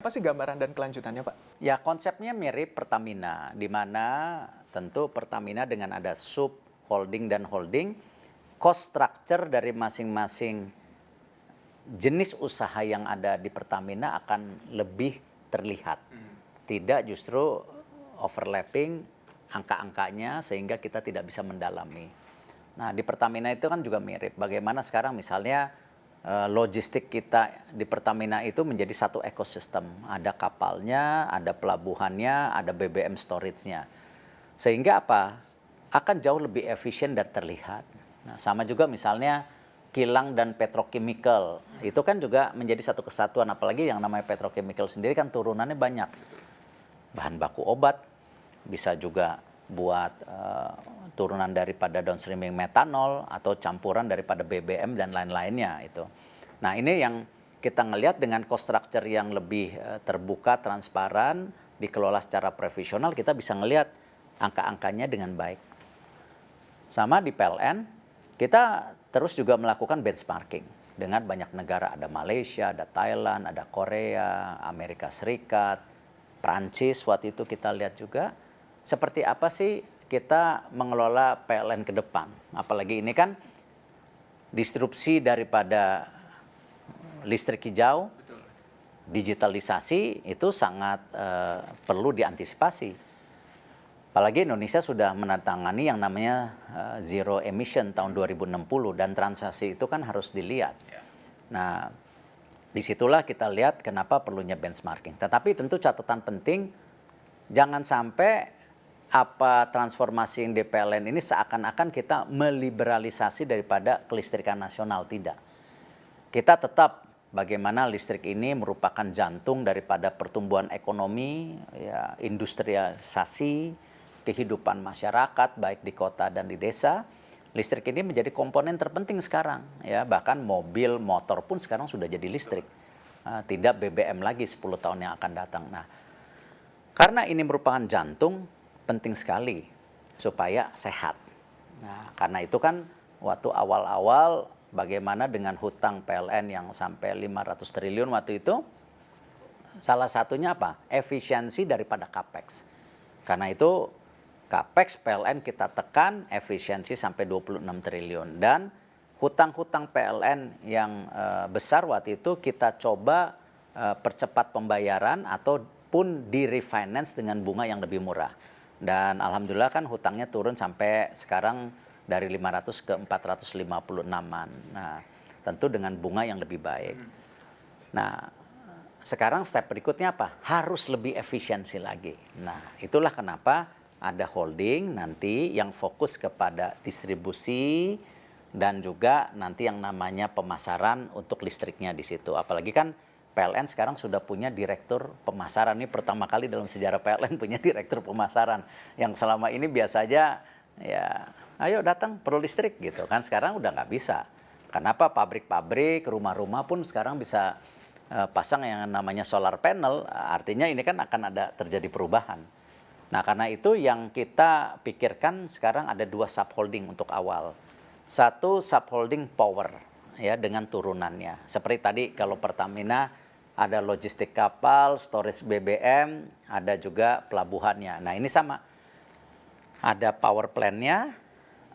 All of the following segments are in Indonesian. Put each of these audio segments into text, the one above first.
Apa sih gambaran dan kelanjutannya, Pak? Ya, konsepnya mirip Pertamina, di mana tentu Pertamina dengan ada sub, holding, dan holding, cost structure dari masing-masing jenis usaha yang ada di Pertamina akan lebih terlihat. Tidak justru overlapping angka-angkanya sehingga kita tidak bisa mendalami. Nah, di Pertamina itu kan juga mirip. Bagaimana sekarang misalnya logistik kita di Pertamina itu menjadi satu ekosistem. Ada kapalnya, ada pelabuhannya, ada BBM storage-nya. Sehingga apa? Akan jauh lebih efisien dan terlihat. Nah, sama juga misalnya kilang dan petrochemical. Itu kan juga menjadi satu kesatuan. Apalagi yang namanya petrochemical sendiri kan turunannya banyak. Bahan baku obat, bisa juga buat turunan daripada downstreaming metanol atau campuran daripada BBM dan lain-lainnya itu. Nah, ini yang kita ngelihat dengan cost structure yang lebih terbuka, transparan, dikelola secara profesional, kita bisa ngelihat angka-angkanya dengan baik. Sama di PLN, kita terus juga melakukan benchmarking dengan banyak negara, ada Malaysia, ada Thailand, ada Korea, Amerika Serikat, Prancis waktu itu kita lihat juga seperti apa sih kita mengelola PLN ke depan. Apalagi ini kan disrupsi daripada listrik hijau, digitalisasi itu sangat perlu diantisipasi. Apalagi Indonesia sudah menandatangani yang namanya zero emission tahun 2060 dan transaksi itu kan harus dilihat. Nah, disitulah kita lihat kenapa perlunya benchmarking. Tetapi tentu catatan penting, jangan sampai apa transformasi yang di PLN ini seakan-akan kita meliberalisasi daripada kelistrikan nasional. Tidak. Kita tetap bagaimana listrik ini merupakan jantung daripada pertumbuhan ekonomi, ya, industrialisasi, kehidupan masyarakat baik di kota dan di desa. Listrik ini menjadi komponen terpenting sekarang, ya, bahkan mobil, motor pun sekarang sudah jadi listrik. Tidak BBM lagi 10 tahun yang akan datang. Nah, karena ini merupakan jantung, penting sekali supaya sehat. Nah, karena itu kan waktu awal-awal bagaimana dengan hutang PLN yang sampai 500 triliun waktu itu, salah satunya apa? Efisiensi daripada capex. Karena itu capex PLN kita tekan efisiensi sampai 26 triliun. Dan hutang-hutang PLN yang besar waktu itu kita coba percepat pembayaran ataupun di-refinance dengan bunga yang lebih murah. Dan alhamdulillah kan hutangnya turun sampai sekarang dari 500 ke 456-an. Nah, tentu dengan bunga yang lebih baik. Nah, sekarang step berikutnya apa? Harus lebih efisiensi lagi. Nah, itulah kenapa ada holding nanti yang fokus kepada distribusi dan juga nanti yang namanya pemasaran untuk listriknya di situ. Apalagi kan PLN sekarang sudah punya direktur pemasaran. Ini pertama kali dalam sejarah PLN punya direktur pemasaran. Yang selama ini biasa aja, ya ayo datang perlu listrik gitu kan. Sekarang udah nggak bisa. Kenapa pabrik-pabrik, rumah-rumah pun sekarang bisa pasang yang namanya solar panel. Artinya ini kan akan ada terjadi perubahan. Nah, karena itu yang kita pikirkan sekarang ada 2 subholding untuk awal. Satu subholding power, ya, dengan turunannya. Seperti tadi kalau Pertamina ada logistik kapal, storage BBM, ada juga pelabuhannya. Nah, ini sama. Ada power plant-nya,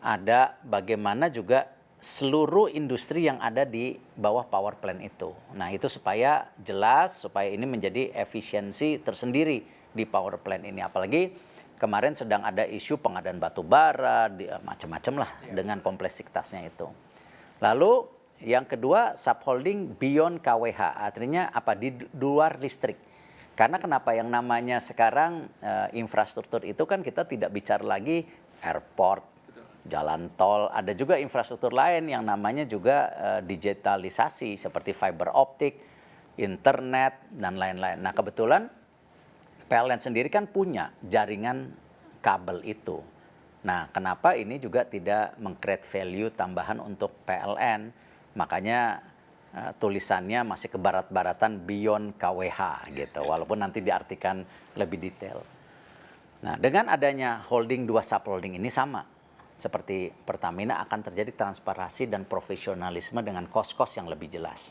ada bagaimana juga seluruh industri yang ada di bawah power plant itu. Nah, itu supaya jelas, supaya ini menjadi efisiensi tersendiri di power plant ini. Apalagi kemarin sedang ada isu pengadaan batu bara, macam-macam lah dengan kompleksitasnya itu. Lalu yang kedua, subholding beyond KWH, artinya apa? Di luar listrik. Karena kenapa yang namanya sekarang infrastruktur itu kan kita tidak bicara lagi airport, jalan tol, ada juga infrastruktur lain yang namanya juga digitalisasi seperti fiber optik, internet, dan lain-lain. Nah, kebetulan PLN sendiri kan punya jaringan kabel itu. Nah, kenapa ini juga tidak meng-create value tambahan untuk PLN? Makanya tulisannya masih ke barat-baratan beyond KWH gitu, walaupun nanti diartikan lebih detail. Nah, dengan adanya holding 2 subholding ini sama seperti Pertamina akan terjadi transparansi dan profesionalisme dengan cost-cost yang lebih jelas.